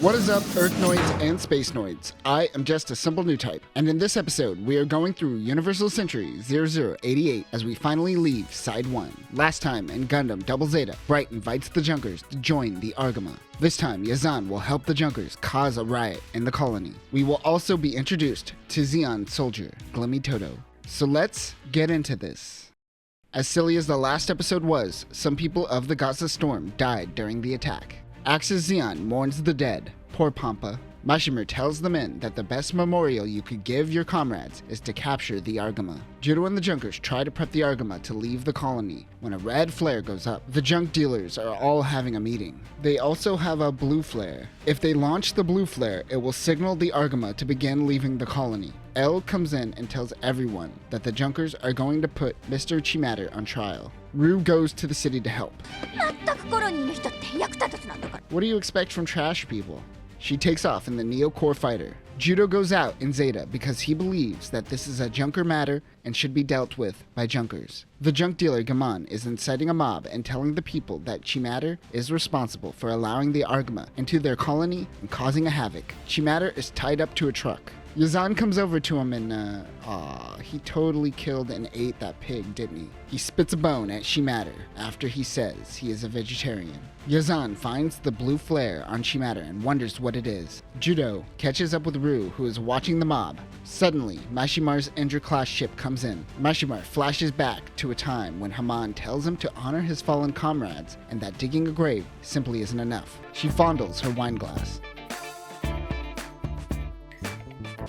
What is up, Earthnoids and Spacenoids? I am just a simple new type, and in this episode, we are going through Universal Century 0088 as we finally leave Side 1. Last time in Gundam ZZ, Bright invites the Junkers to join the Argama. This time, Yazan will help the Junkers cause a riot in the colony. We will also be introduced to Zeon's soldier, Glimmy Toto. So let's get into this. As silly as the last episode was, some people of the Gaza Storm died during the attack. Axis Zeon mourns the dead. Poor Pampa. Mashimer tells the men that the best memorial you could give your comrades is to capture the Argama. Judo and the Junkers try to prep the Argama to leave the colony when a red flare goes up. The junk dealers are all having a meeting. They also have a blue flare. If they launch the blue flare, it will signal the Argama to begin leaving the colony. L comes in and tells everyone that the Junkers are going to put Mr. Chimatter on trial. Rue goes to the city to help. What do you expect from trash people? She takes off in the Neo Core Fighter. Judo goes out in Zeta because he believes that this is a Junker matter and should be dealt with by Junkers. The junk dealer Gaman is inciting a mob and telling the people that Chimatter is responsible for allowing the Argama into their colony and causing a havoc. Chimatter is tied up to a truck. Yazan comes over to him and, he totally killed and ate that pig, didn't he? He spits a bone at Chimatter after he says he is a vegetarian. Yazan finds the blue flare on Chimatter and wonders what it is. Judo catches up with Rue, who is watching the mob. Suddenly, Mashimar's Indra-class ship comes in. Mashimar flashes back to a time when Haman tells him to honor his fallen comrades and that digging a grave simply isn't enough. She fondles her wine glass.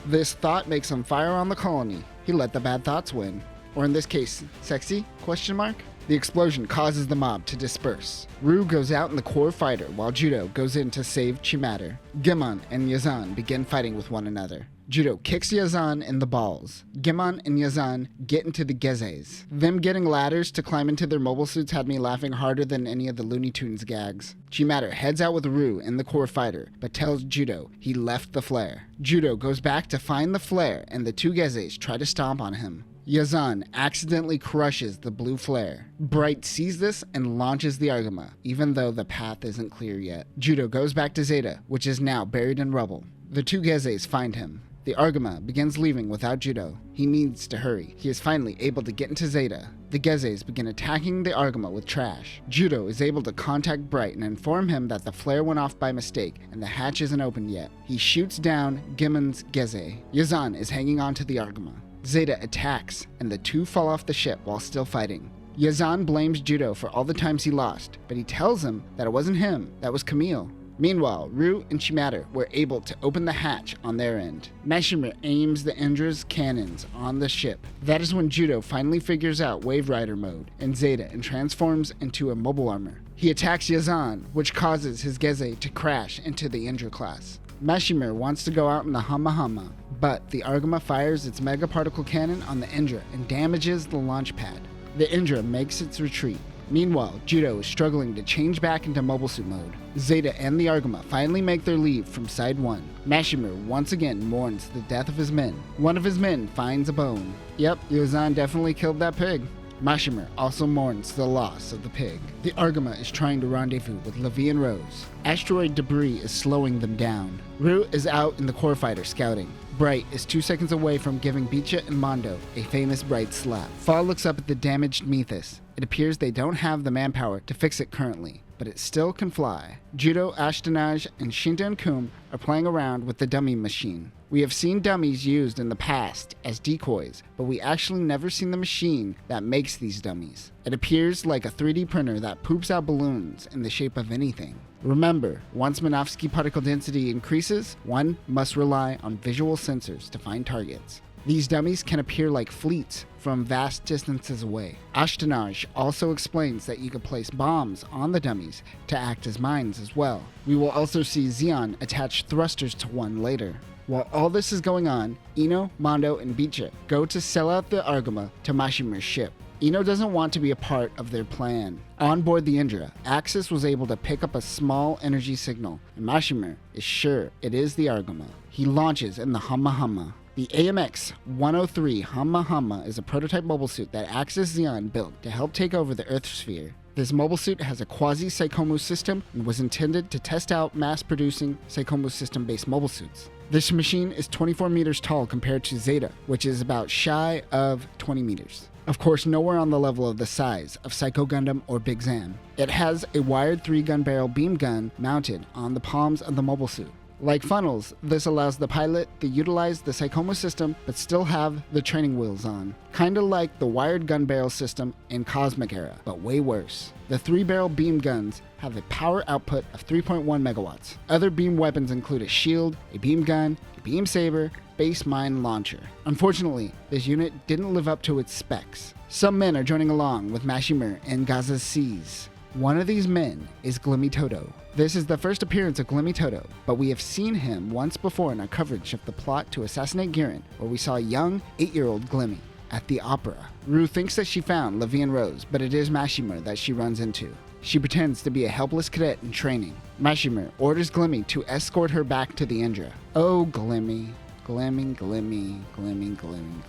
This thought makes him fire on the colony. He let the bad thoughts win. Or in this case, sexy? Question mark? The explosion causes the mob to disperse. Rue goes out in the core fighter while Judo goes in to save Chimatter. Gimmon and Yazan begin fighting with one another. Judo kicks Yazan in the balls. Gimmon and Yazan get into the Gezes. Them getting ladders to climb into their mobile suits had me laughing harder than any of the Looney Tunes gags. Chimatter heads out with Rue in the core fighter, but tells Judo he left the flare. Judo goes back to find the flare and the two Gezes try to stomp on him. Yazan accidentally crushes the blue flare. Bright sees this and launches the Argama, even though the path isn't clear yet. Judo goes back to Zeta, which is now buried in rubble. The two Gezes find him. The Argama begins leaving without Judo. He needs to hurry. He is finally able to get into Zeta. The Gezes begin attacking the Argama with trash. Judo is able to contact Bright and inform him that the flare went off by mistake and the hatch isn't opened yet. He shoots down Gimmon's Geze. Yazan is hanging on to the Argama. Zeta attacks, and the two fall off the ship while still fighting. Yazan blames Judo for all the times he lost, but he tells him that it wasn't him, that was Camille. Meanwhile, Rue and Chimatter were able to open the hatch on their end. Mashimer aims the Indra's cannons on the ship. That is when Judo finally figures out Wave Rider mode in Zeta and transforms into a mobile armor. He attacks Yazan, which causes his Geze to crash into the Indra class. Mashimer wants to go out in the Hamma Hamma, but the Argama fires its mega particle cannon on the Indra and damages the launch pad. The Indra makes its retreat. Meanwhile, Judo is struggling to change back into mobile suit mode. Zeta and the Argama finally make their leave from Side 1. Mashimer once again mourns the death of his men. One of his men finds a bone. Yep, Yazan definitely killed that pig. Mashimer also mourns the loss of the pig. The Argama is trying to rendezvous with Levi and Rose. Asteroid debris is slowing them down. Rue is out in the core fighter scouting. Bright is 2 seconds away from giving Bicha and Mondo a famous Bright slap. Fall looks up at the damaged Methus. It appears they don't have the manpower to fix it currently, but it still can fly. Judo, Ashita, and Shinta and Kum are playing around with the dummy machine. We have seen dummies used in the past as decoys, but we actually never seen the machine that makes these dummies. It appears like a 3D printer that poops out balloons in the shape of anything. Remember, once Minovsky particle density increases, one must rely on visual sensors to find targets. These dummies can appear like fleets from vast distances away. Ashtanaj also explains that you can place bombs on the dummies to act as mines as well. We will also see Zeon attach thrusters to one later. While all this is going on, Ino, Mondo, and Bicha go to sell out the Argama to Mashimer's ship. Ino doesn't want to be a part of their plan. On board the Indra, Axis was able to pick up a small energy signal, and Mashimer is sure it is the Argama. He launches in the Hamma Hamma. The AMX-103 Hamma Hamma is a prototype mobile suit that Axis Zeon built to help take over the Earth sphere. This mobile suit has a quasi-Psychomu system and was intended to test out mass-producing Psychomu system-based mobile suits. This machine is 24 meters tall compared to Zeta, which is about shy of 20 meters. Of course, nowhere on the level of the size of Psycho Gundam or Big Zam. It has a wired 3-gun barrel beam gun mounted on the palms of the mobile suit. Like funnels, this allows the pilot to utilize the Psychomu system but still have the training wheels on. Kinda like the wired gun barrel system in Cosmic Era, but way worse. The 3-barrel beam guns have a power output of 3.1 megawatts. Other beam weapons include a shield, a beam gun, a beam saber, base mine launcher. Unfortunately, this unit didn't live up to its specs. Some men are joining along with Mashimur in Gaza's seas. One of these men is Glimmy Toto. This is the first appearance of Glimmy Toto, but we have seen him once before in our coverage of the plot to assassinate Giran, where we saw a young 8-year-old Glimmy at the opera. Rue thinks that she found Levian Rose, but it is Mashimur that she runs into. She pretends to be a helpless cadet in training. Mashimur orders Glimmy to escort her back to the Indra. Oh, Glimmy. Glimmy, Glimmy, Glimmy, Glimmy,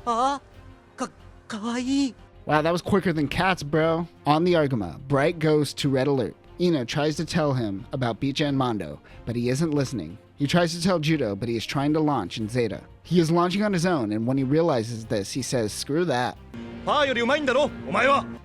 Glimmy. Kawaii. Wow, that was quicker than cats, bro. On the Argama, Bright goes to Red Alert. Ino tries to tell him about Bicha and Mondo, but he isn't listening. He tries to tell Judo, but he is trying to launch in Zeta. He is launching on his own, and when he realizes this, he says, screw that.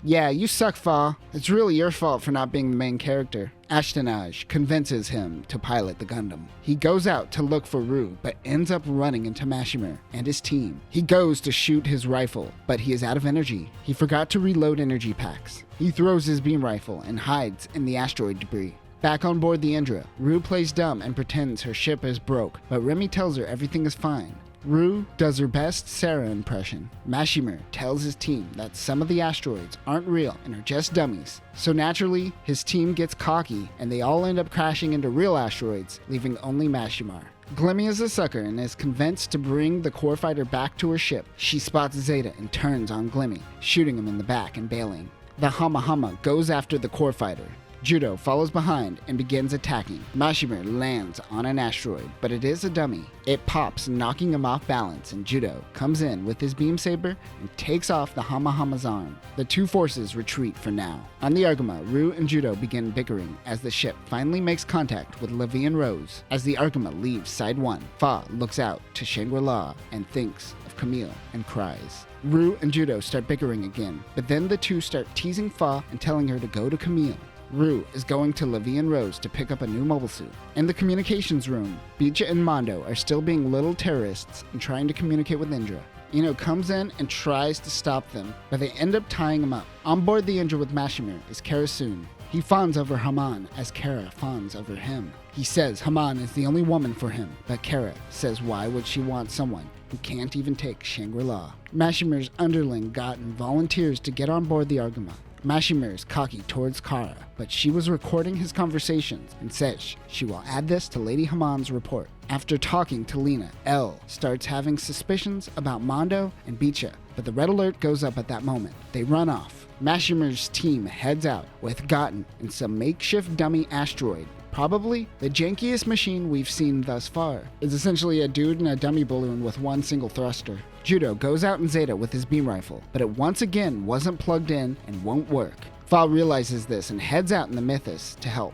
Yeah, you suck, Fa. It's really your fault for not being the main character. Ashtenaj convinces him to pilot the Gundam. He goes out to look for Rue, but ends up running into Mashimur and his team. He goes to shoot his rifle, but he is out of energy. He forgot to reload energy packs. He throws his beam rifle and hides in the asteroid debris. Back on board the Indra, Rue plays dumb and pretends her ship is broke, but Remy tells her everything is fine. Rue does her best Sarah impression. Mashimur tells his team that some of the asteroids aren't real and are just dummies. So naturally, his team gets cocky and they all end up crashing into real asteroids, leaving only Mashimur. Glimmy is a sucker and is convinced to bring the core fighter back to her ship. She spots Zeta and turns on Glimmy, shooting him in the back and bailing. The Hamma Hamma goes after the core fighter. Judo follows behind and begins attacking. Mashimur lands on an asteroid, but it is a dummy. It pops, knocking him off balance, and Judo comes in with his beam saber and takes off the Hamma Hamma's arm. The two forces retreat for now. On the Argama, Rue and Judo begin bickering as the ship finally makes contact with Levian Rose. As the Argama leaves Side 1, Fa looks out to Shangri-La and thinks of Camille and cries. Rue and Judo start bickering again, but then the two start teasing Fa and telling her to go to Camille. Rue is going to Levian Rose to pick up a new mobile suit. In the communications room, Bicha and Mondo are still being little terrorists and trying to communicate with Indra. Ino comes in and tries to stop them, but they end up tying him up. On board the Indra with Mashimur is Karasun. He fawns over Haman as Kara fawns over him. He says Haman is the only woman for him, but Kara says why would she want someone who can't even take Shangri-La? Mashimur's underling Gotten volunteers to get on board the Argama. Mashimur is cocky towards Kara, but she was recording his conversations and says she will add this to Lady Haman's report. After talking to Lena, Elle starts having suspicions about Mondo and Bicha, but the red alert goes up at that moment. They run off. Mashimur's team heads out with Gotten and some makeshift dummy asteroid. Probably the jankiest machine we've seen thus far. It's essentially a dude in a dummy balloon with one single thruster. Judo goes out in Zeta with his beam rifle, but it once again wasn't plugged in and won't work. Fa realizes this and heads out in the Mythos to help.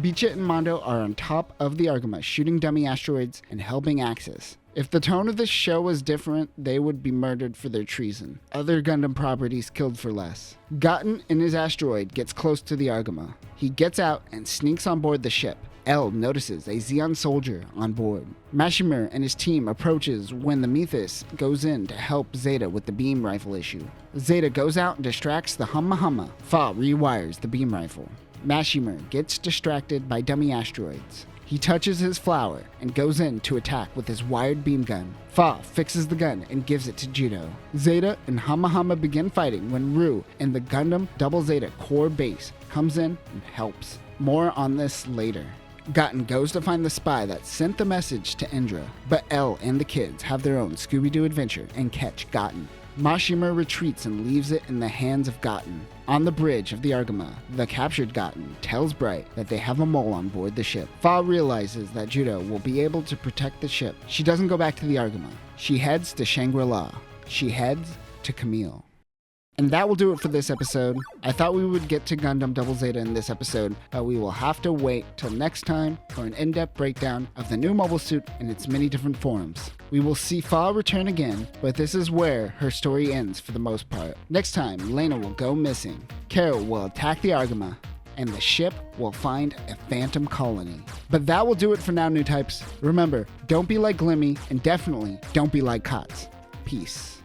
Bicha and Mondo are on top of the Argama shooting dummy asteroids and helping Axis. If the tone of this show was different, they would be murdered for their treason. Other Gundam properties killed for less. Gotten in his asteroid gets close to the Argama. He gets out and sneaks on board the ship. Elle notices a Zeon soldier on board. Mashimur and his team approaches when the Mythos goes in to help Zeta with the beam rifle issue. Zeta goes out and distracts the Hamma Hamma. Fa rewires the beam rifle. Mashimur gets distracted by dummy asteroids. He touches his flower and goes in to attack with his wired beam gun. Fa fixes the gun and gives it to Judo. Zeta and Hamma Hamma begin fighting when Rue and the Gundam Double Zeta core base comes in and helps. More on this later. Gotten goes to find the spy that sent the message to Indra, but Elle and the kids have their own Scooby-Doo adventure and catch Gotten. Mashimur retreats and leaves it in the hands of Gotten. On the bridge of the Argama, the captured Gotten tells Bright that they have a mole on board the ship. Fa realizes that Judo will be able to protect the ship. She doesn't go back to the Argama. She heads to Shangri-La. She heads to Camille. And that will do it for this episode. I thought we would get to Gundam Double Zeta in this episode, but we will have to wait till next time for an in-depth breakdown of the new mobile suit in its many different forms. We will see Fa return again, but this is where her story ends for the most part. Next time, Lena will go missing. Carol will attack the Argama, and the ship will find a phantom colony. But that will do it for now, new types. Remember, don't be like Glimmy, and definitely don't be like Kotz. Peace.